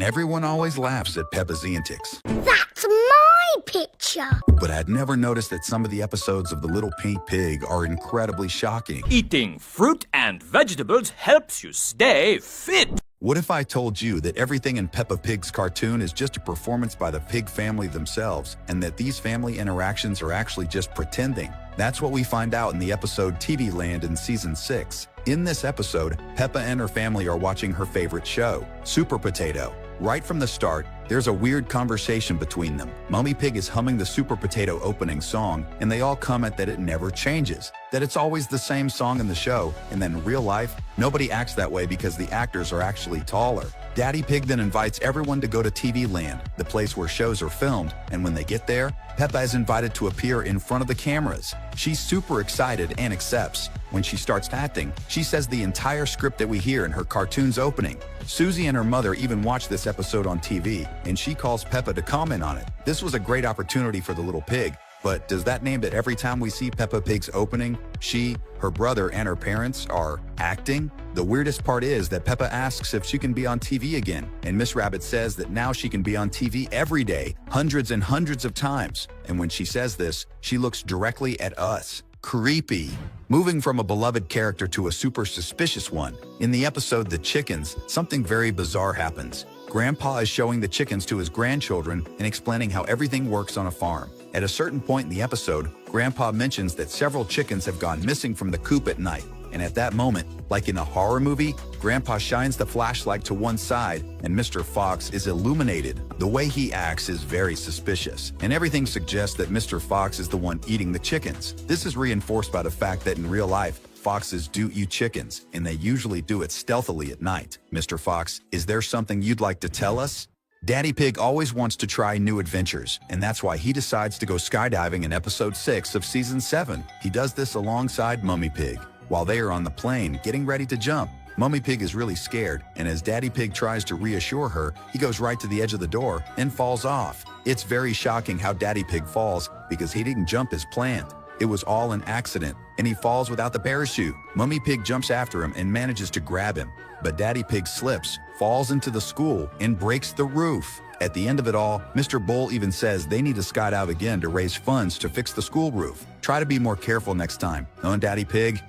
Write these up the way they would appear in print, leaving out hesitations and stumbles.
everyone always laughs at Peppa's antics. That's my picture. But I'd never noticed that some of the episodes of The Little Pink Pig are incredibly shocking. Eating fruit and vegetables helps you stay fit. What if I told you that everything in Peppa Pig's cartoon is just a performance by the pig family themselves, and that these family interactions are actually just pretending? That's what we find out in the episode TV Land in Season 6. In this episode, Peppa and her family are watching her favorite show, Super Potato. Right from the start, there's a weird conversation between them. Mummy Pig is humming the Super Potato opening song, and they all comment that it never changes, that it's always the same song in the show, and then in real life, nobody acts that way because the actors are actually taller. Daddy Pig then invites everyone to go to TV Land, the place where shows are filmed, and when they get there, Peppa is invited to appear in front of the cameras. She's super excited and accepts. When she starts acting, she says the entire script that we hear in her cartoon's opening. Susie and her mother even watch this episode on TV, and she calls Peppa to comment on it. This was a great opportunity for the little pig, but does that mean that every time we see Peppa Pig's opening, she, her brother, and her parents are acting? The weirdest part is that Peppa asks if she can be on TV again, and Miss Rabbit says that now she can be on TV every day, hundreds and hundreds of times. And when she says this, she looks directly at us. Creepy. Moving from a beloved character to a super suspicious one, in the episode The Chickens, something very bizarre happens. Grandpa is showing the chickens to his grandchildren and explaining how everything works on a farm. At a certain point in the episode, Grandpa mentions that several chickens have gone missing from the coop at night. And at that moment, like in a horror movie, Grandpa shines the flashlight to one side and Mr. Fox is illuminated. The way he acts is very suspicious, and everything suggests that Mr. Fox is the one eating the chickens. This is reinforced by the fact that in real life, foxes do eat chickens, and they usually do it stealthily at night. Mr. Fox, is there something you'd like to tell us? Daddy Pig always wants to try new adventures, and that's why he decides to go skydiving in episode 6 of season 7. He does this alongside Mummy Pig. While they are on the plane, getting ready to jump, Mummy Pig is really scared, and as Daddy Pig tries to reassure her, he goes right to the edge of the door and falls off. It's very shocking how Daddy Pig falls because he didn't jump as planned. It was all an accident, and he falls without the parachute. Mummy Pig jumps after him and manages to grab him, but Daddy Pig slips, falls into the school, and breaks the roof. At the end of it all, Mr. Bull even says they need to skydive again to raise funds to fix the school roof. Try to be more careful next time, huh, Daddy Pig?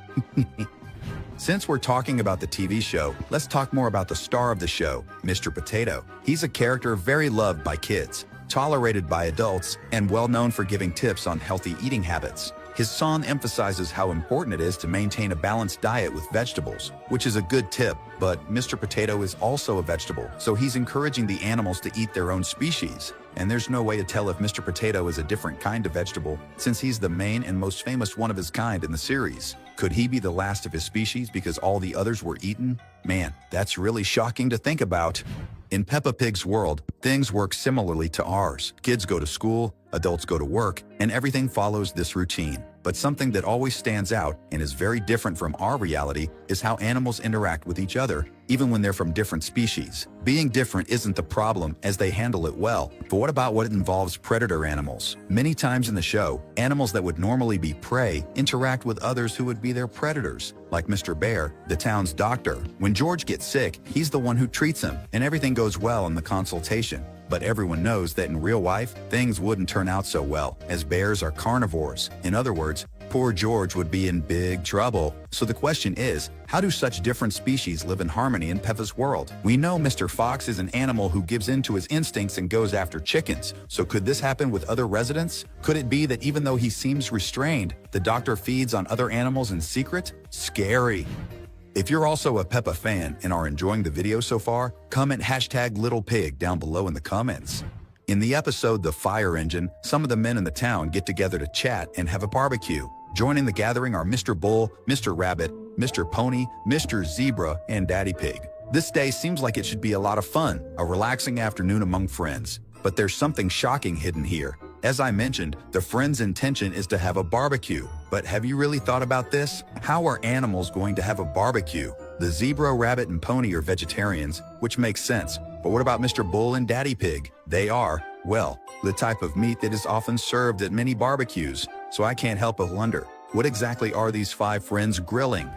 Since we're talking about the TV show, let's talk more about the star of the show, Mr. Potato. He's a character very loved by kids, tolerated by adults, and well known for giving tips on healthy eating habits. His song emphasizes how important it is to maintain a balanced diet with vegetables, which is a good tip, but Mr. Potato is also a vegetable, so he's encouraging the animals to eat their own species. And there's no way to tell if Mr. Potato is a different kind of vegetable, since he's the main and most famous one of his kind in the series. Could he be the last of his species because all the others were eaten? Man, that's really shocking to think about. In Peppa Pig's world, things work similarly to ours. Kids go to school, adults go to work, and everything follows this routine. But something that always stands out and is very different from our reality is how animals interact with each other, even when they're from different species. Being different isn't the problem, as they handle it well. But what about what involves predator animals? Many times in the show, animals that would normally be prey interact with others who would be their predators, like Mr. Bear, the town's doctor. When George gets sick, he's the one who treats him, and everything goes well in the consultation. But everyone knows that in real life, things wouldn't turn out so well, as bears are carnivores. In other words, poor George would be in big trouble. So the question is, how do such different species live in harmony in Peppa's world? We know Mr. Fox is an animal who gives in to his instincts and goes after chickens. So could this happen with other residents? Could it be that even though he seems restrained, the doctor feeds on other animals in secret? Scary. If you're also a Peppa fan and are enjoying the video so far, comment #LittlePig down below in the comments. In the episode The Fire Engine, some of the men in the town get together to chat and have a barbecue. Joining the gathering are Mr. Bull, Mr. Rabbit, Mr. Pony, Mr. Zebra, and Daddy Pig. This day seems like it should be a lot of fun, a relaxing afternoon among friends. But there's something shocking hidden here. As I mentioned, the friends' intention is to have a barbecue. But have you really thought about this? How are animals going to have a barbecue? The zebra, rabbit, and pony are vegetarians, which makes sense. But what about Mr. Bull and Daddy Pig? They are, well, the type of meat that is often served at many barbecues. So I can't help but wonder, what exactly are these 5 friends grilling?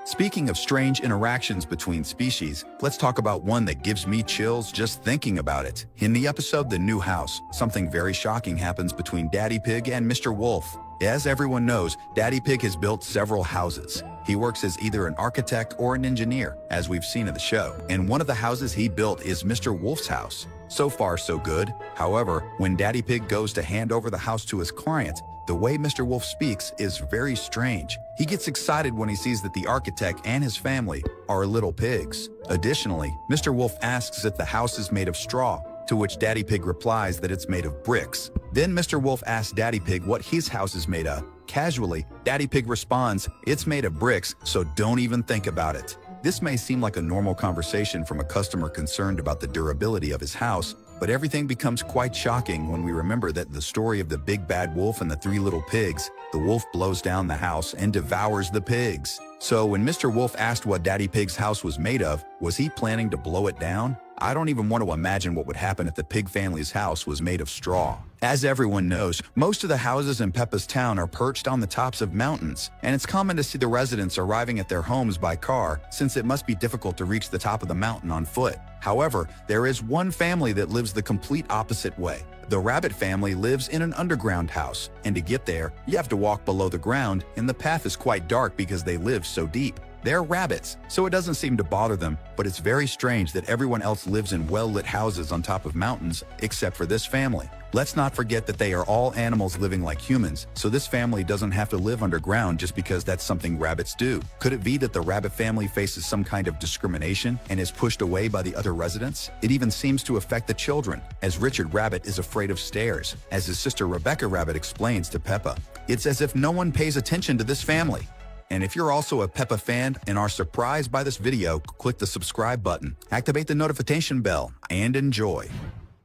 Speaking of strange interactions between species, let's talk about one that gives me chills just thinking about it. In the episode The New House, something very shocking happens between Daddy Pig and Mr. Wolf. As everyone knows, Daddy Pig has built several houses. He works as either an architect or an engineer, as we've seen in the show. And one of the houses he built is Mr. Wolf's house. So far, so good. However, when Daddy Pig goes to hand over the house to his client, the way Mr. Wolf speaks is very strange. He gets excited when he sees that the architect and his family are little pigs. Additionally, Mr. Wolf asks if the house is made of straw, to which Daddy Pig replies that it's made of bricks. Then Mr. Wolf asks Daddy Pig what his house is made of. Casually, Daddy Pig responds, "It's made of bricks, so don't even think about it." This may seem like a normal conversation from a customer concerned about the durability of his house, but everything becomes quite shocking when we remember that in the story of the big bad wolf and the three little pigs, the wolf blows down the house and devours the pigs. So when Mr. Wolf asked what Daddy Pig's house was made of, was he planning to blow it down? I don't even want to imagine what would happen if the pig family's house was made of straw. As everyone knows, most of the houses in Peppa's town are perched on the tops of mountains, and it's common to see the residents arriving at their homes by car, since it must be difficult to reach the top of the mountain on foot. However, there is one family that lives the complete opposite way. The rabbit family lives in an underground house, and to get there, you have to walk below the ground, and the path is quite dark because they live so deep. They're rabbits, so it doesn't seem to bother them, but it's very strange that everyone else lives in well-lit houses on top of mountains, except for this family. Let's not forget that they are all animals living like humans, so this family doesn't have to live underground just because that's something rabbits do. Could it be that the rabbit family faces some kind of discrimination and is pushed away by the other residents? It even seems to affect the children, as Richard Rabbit is afraid of stairs, as his sister Rebecca Rabbit explains to Peppa. It's as if no one pays attention to this family. And if you're also a Peppa fan and are surprised by this video, click the subscribe button, activate the notification bell, and enjoy.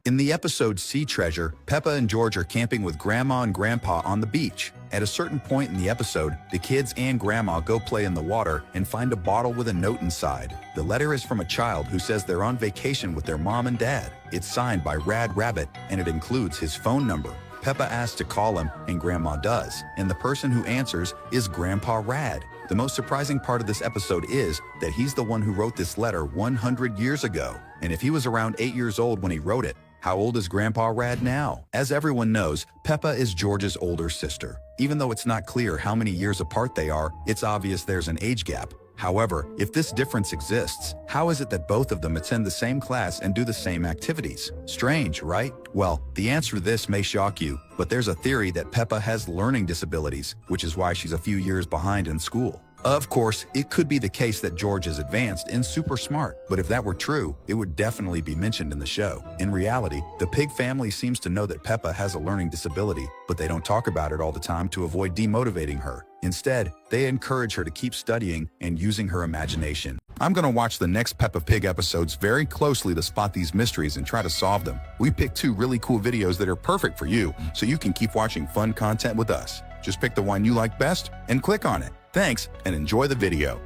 In the episode Sea Treasure, Peppa and George are camping with Grandma and Grandpa on the beach. At a certain point in the episode, the kids and Grandma go play in the water and find a bottle with a note inside. The letter is from a child who says they're on vacation with their mom and dad. It's signed by Rad Rabbit, and it includes his phone number. Peppa asks to call him, and Grandma does, and the person who answers is Grandpa Rad. The most surprising part of this episode is that he's the one who wrote this letter 100 years ago. And if he was around 8 years old when he wrote it, how old is Grandpa Rad now? As everyone knows, Peppa is George's older sister. Even though it's not clear how many years apart they are, it's obvious there's an age gap. However, if this difference exists, how is it that both of them attend the same class and do the same activities? Strange, right? Well, the answer to this may shock you, but there's a theory that Peppa has learning disabilities, which is why she's a few years behind in school. Of course, it could be the case that George is advanced and super smart, but if that were true, it would definitely be mentioned in the show. In reality, the pig family seems to know that Peppa has a learning disability, but they don't talk about it all the time to avoid demotivating her. Instead, they encourage her to keep studying and using her imagination. I'm going to watch the next Peppa Pig episodes very closely to spot these mysteries and try to solve them. We picked 2 really cool videos that are perfect for you, so you can keep watching fun content with us. Just pick the one you like best and click on it. Thanks, and enjoy the video.